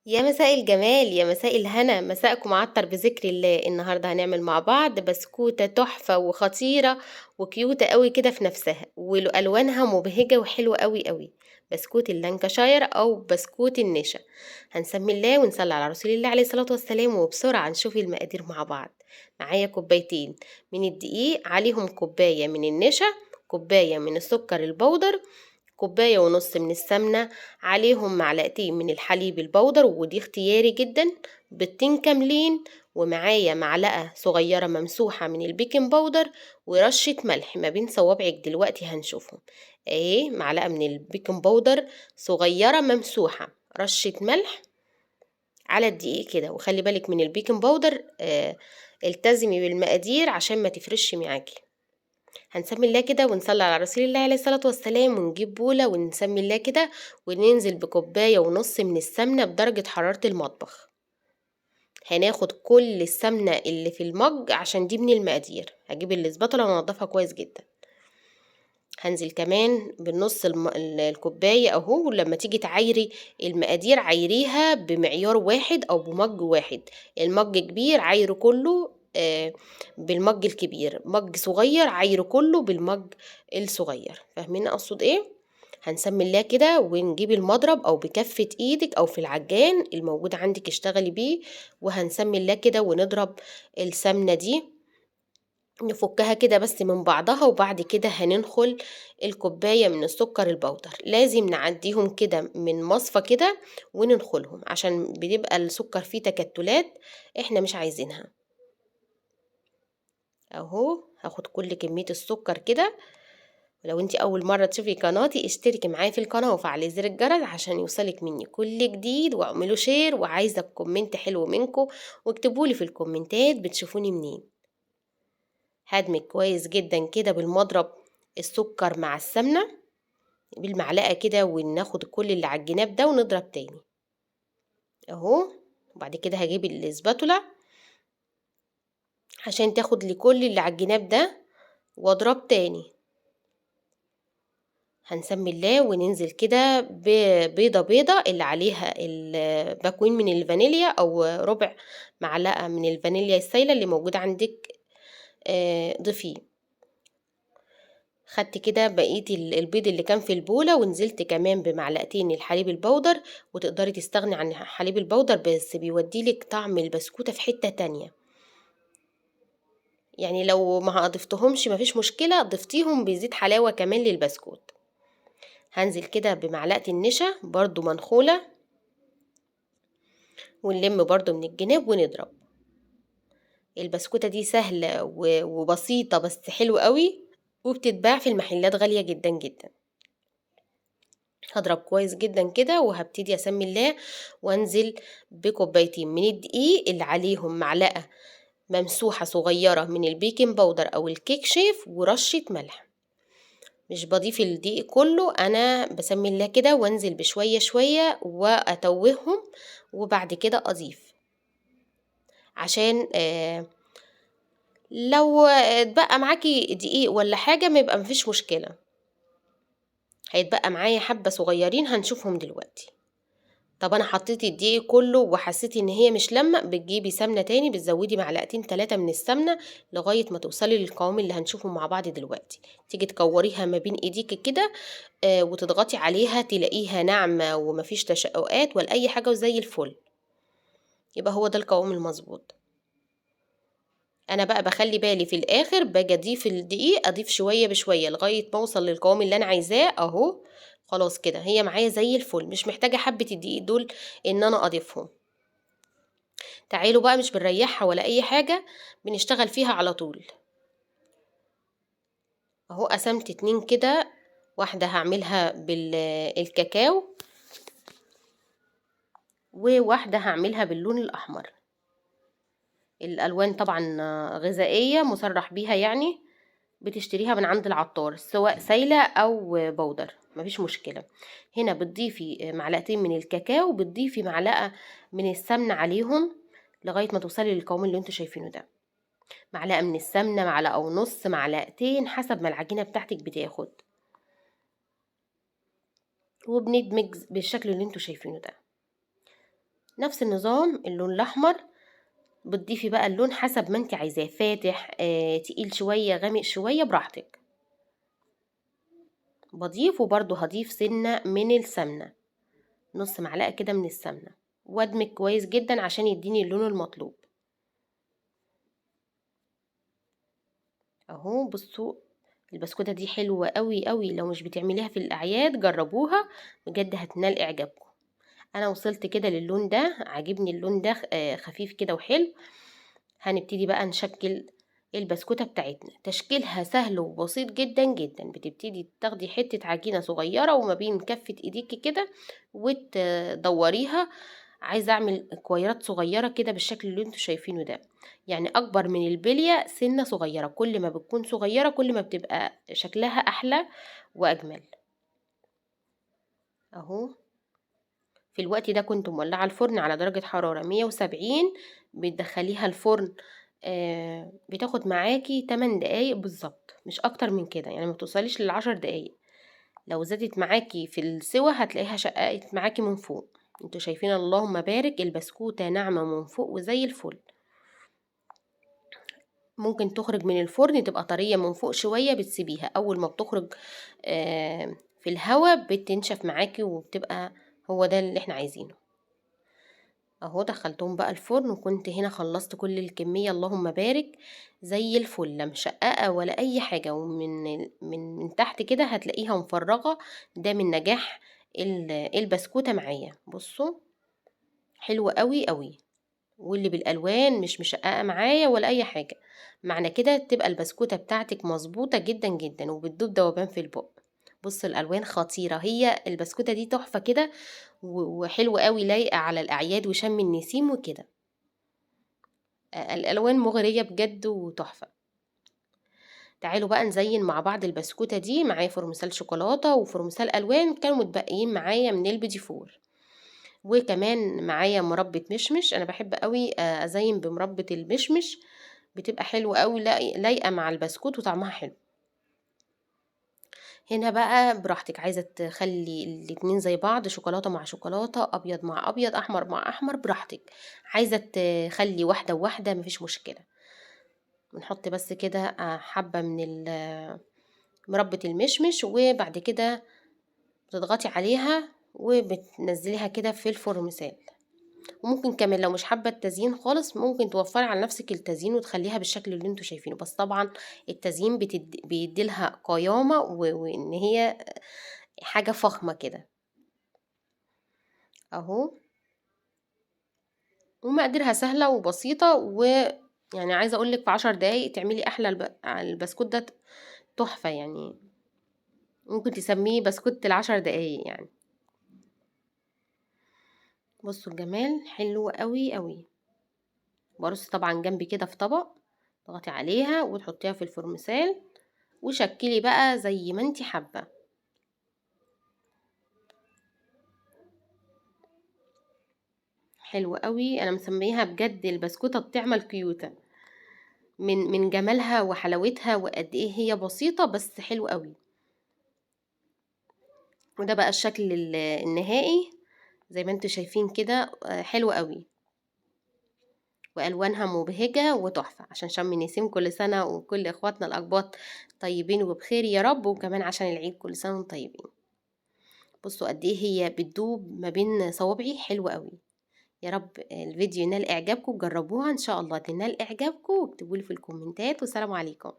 يا مساء الجمال، يا مساء الهنا، مساءكم عطر بذكر الله. النهارده هنعمل مع بعض بسكوتة تحفة وخطيرة وكيوتة قوي كده في نفسها، والوانها مبهجة وحلوة قوي قوي. بسكوت اللانكشاير او بسكوت النشا. هنسمي الله ونصلي على رسول الله عليه الصلاة والسلام، وبسرعة نشوف المقادير مع بعض. معايا كوبايتين من الدقيق، عليهم كوباية من النشا، كوباية من السكر البودر، كوباية ونص من السمنة، عليهم معلقتين من الحليب البودر ودي اختياري جدا، بيضتين كاملين، ومعايا معلقة صغيرة ممسوحة من البيكنج باودر، ورشة ملح ما بين صوابعك دلوقتي هنشوفهم. اهي معلقة من البيكنج باودر صغيرة ممسوحة، رشة ملح على الدقيق كده، وخلي بالك من البيكنج باودر. التزمي بالمقادير عشان ما تفرش معاكي. هنسمي الله كده ونصلي على رسول الله عليه الصلاة والسلام، ونجيب بولة ونسمي الله كده، وننزل بكوباية ونص من السمنة بدرجة حرارة المطبخ. هناخد كل السمنة اللي في المج عشان دي من المقادير. هجيب الاسباتولا وانضفها كويس جدا. هنزل كمان بالنص الكوباية اهو، ولما تيجي تعايري المقادير عايريها بمعيار واحد او بمج واحد. المج كبير عايره كله بالمج الكبير، مج صغير عايره كله بالمج الصغير. فاهمين اقصد ايه؟ هنسمي الله كده ونجيب المضرب او بكفة ايدك او في العجان الموجود عندك اشتغلي بيه، وهنسمي الله كده ونضرب السمنة دي، نفكها كده بس من بعضها. وبعد كده هننخل الكوباية من السكر البودر، لازم نعديهم كده من مصفى كده وننخلهم، عشان بيبقى السكر فيه تكتلات احنا مش عايزينها. اهو هاخد كل كمية السكر كده. لو انتي اول مرة تشوفي قناتي اشتركي معايا في القناة وفعلي زر الجرس عشان يوصلك مني كل جديد، واعملوا شير، وعايزة كومنت حلو منكم، واكتبولي في الكومنتات بتشوفوني منين. هدمج كويس جدا كده بالمضرب السكر مع السمنة بالمعلقة كده، وناخد كل اللي على الجناب ده ونضرب تاني اهو. وبعد كده هجيب الاسباتولا عشان تاخد لي كل اللي على الجناب ده واضرب تاني. هنسمي الله وننزل كده ببيضة بيضة اللي عليها الباكوين من الفانيليا او ربع معلقة من الفانيليا السايلة اللي موجودة عندك، ضيفيه. خدت كده بقية البيض اللي كان في البولة، ونزلت كمان بمعلقتين الحليب البودر. وتقدري تستغني عن حليب البودر، بس بيوديلك طعم البسكوتة في حتة تانية. يعني لو ما ضفتهمش مفيش مشكلة، ضفتيهم بيزيد حلاوة كمان للبسكوت. هنزل كده بمعلقة النشا برضو منخولة، ونلم برضو من الجناب ونضرب. البسكوتة دي سهلة وبسيطة بس حلوة قوي، وبتتباع في المحلات غالية جدا جدا. هضرب كويس جدا كده، وهبتدي اسمي الله، وانزل بكوبايتين من الدقيق اللي عليهم معلقة ممسوحة صغيرة من البيكنج باودر او الكيك شيف، ورشة ملح. مش بضيف الدقيق كله، انا بسمي الله كده وانزل بشوية شوية واتوههم، وبعد كده اضيف عشان لو اتبقى معاكي دقيق ولا حاجة ما يبقى مفيش مشكلة. هيتبقى معايا حبة صغيرين هنشوفهم دلوقتي. طب انا حطيت الدقيق كله وحسيتي ان هي مش لما، بتجيبي سمنة تاني، بتزودي معلقتين 3 من السمنة لغاية ما توصلي للقوام اللي هنشوفه مع بعض دلوقتي. تيجي تكوريها ما بين ايديك كده، وتضغطي عليها تلاقيها ناعمة ومفيش تشققات ولا اي حاجة وزي الفل. يبقى هو ده القوام المظبوط. انا بقى بخلي بالي في الاخر، باجي اضيف الدقيق، اضيف شوية بشوية لغاية ما اوصل للقوام اللي انا عايزاه اهو. خلاص كده هي معايا زي الفل، مش محتاجة حبة الدقيق دول ان انا اضيفهم. تعالوا بقى، مش بنريحها ولا اي حاجة، بنشتغل فيها على طول. اهو قسمت 2 كده، واحدة هعملها بالكاكاو، وواحدة هعملها باللون الاحمر. الالوان طبعا غذائية مصرح بيها، يعني بتشتريها من عند العطار سواء سايلة او بودر، مفيش مشكلة. هنا بتضيفي معلقتين من الكاكاو، بتضيفي معلقة من السمنة عليهم لغاية ما توصلي للقوام اللي انتوا شايفينه ده. معلقة من السمنة، معلقة ونص، معلقتين، حسب ما العجينة بتاعتك بتاخد. وبندمج بالشكل اللي انتوا شايفينه ده. نفس النظام اللون الأحمر بتضيفي بقى اللون حسب ما انت عايزاه، فاتح تقيل شوية غامق شوية براحتك. بضيف وبرضو هضيف سنة من السمنة، نص معلقة كده من السمنة، وادمج كويس جدا عشان يديني اللون المطلوب. اهو بصوا، البسكوتة دي حلوة قوي قوي، لو مش بتعمليها في الأعياد جربوها بجد هتنال إعجابكم. أنا وصلت كده للون ده، عاجبني اللون ده خفيف كده وحلو. هنبتدي بقى نشكل البسكوتة بتاعتنا. تشكيلها سهل وبسيط جدا جدا. بتبتدي تاخدي حتة عجينة صغيرة وما بين كفة ايديكي كده وتدوريها. عايزة اعمل كويرات صغيرة كده بالشكل اللي انتوا شايفينه ده، يعني اكبر من البلية سنة صغيرة. كل ما بتكون صغيرة كل ما بتبقى شكلها احلى واجمل. اهو في الوقت ده كنت مولعة الفرن على درجة حرارة 170. بتدخليها الفرن بتاخد معاكي 8 دقايق بالظبط، مش اكتر من كده، يعني ما توصليش لل10 دقايق. لو زادت معاكي في السوى هتلاقيها شققت معاكي من فوق. انتوا شايفين اللهم بارك، البسكوتة ناعمة من فوق وزي الفل. ممكن تخرج من الفرن تبقى طرية من فوق شوية، بتسيبيها اول ما بتخرج في الهواء بتنشف معاكي وبتبقى هو ده اللي احنا عايزينه. اهو دخلتهم بقى الفرن وكنت هنا خلصت كل الكمية اللهم بارك، زي الفل، لا مشققة ولا اي حاجة. ومن تحت كده هتلاقيها مفرغة. ده من نجاح البسكوتة معايا. بصوا حلوة قوي قوي، واللي بالالوان مش مشققة معايا ولا اي حاجة. معنى كده تبقى البسكوتة بتاعتك مظبوطة جدا جدا وبتدوب دوبان في البق. بص الالوان خطيرة، هي البسكوتة دي تحفة كده وحلوة قوي، لايقة على الاعياد وشم النسيم وكده. الالوان مغرية بجد وتحفة. تعالوا بقى نزين مع بعض البسكوتة دي. معايا فرمسال شوكولاتة وفرمسال الوان كانوا متبقيين معايا من البيدي فور، وكمان معايا مربى مشمش. انا بحب قوي ازين بمربى المشمش، بتبقى حلوة قوي لايقة مع البسكوت وطعمها حلو. هنا بقى براحتك، عايزة تخلي الاتنين زي بعض، شوكولاتة مع شوكولاتة، ابيض مع ابيض، احمر مع احمر، براحتك. عايزة تخلي واحدة وواحدة مفيش مشكلة. بنحط بس كده حبة من مربى المشمش، وبعد كده بتضغطي عليها وبتنزليها كده في الفرمسال. وممكن كمان لو مش حابة التزيين خالص ممكن توفري على نفسك التزيين وتخليها بالشكل اللي انتوا شايفينه، بس طبعا التزيين بيديلها قيامة وان هي حاجة فخمة كده. اهو ومقاديرها سهلة وبسيطة، ويعني عايزة اقولك في 10 دقايق تعملي احلى البسكوت ده. تحفة يعني، ممكن تسميه بسكوت ال10 دقايق يعني. بصوا الجمال حلو قوي قوي. برص طبعا جنبي كده في طبق، تضغطي عليها وتحطيها في الفرمسال وشكلي بقى زي ما انتي حابة. حلو قوي، انا مسميها بجد البسكوتة بتعمل كيوتة من جمالها وحلاوتها وقد ايه هي بسيطة بس حلو قوي. وده بقى الشكل النهائي زي ما انتوا شايفين كده، حلو قوي والوانها مبهجة وتحفة. عشان شم النسيم كل سنة وكل اخواتنا الاقباط طيبين وبخير يا رب، وكمان عشان العيد كل سنة وانتم طيبين. بصوا قد ايه هي بتدوب ما بين صوابعي، حلوة قوي. يا رب الفيديو ينال اعجابكم، جربوها ان شاء الله تنال اعجابكم، واكتبوا لي في الكومنتات. والسلام عليكم.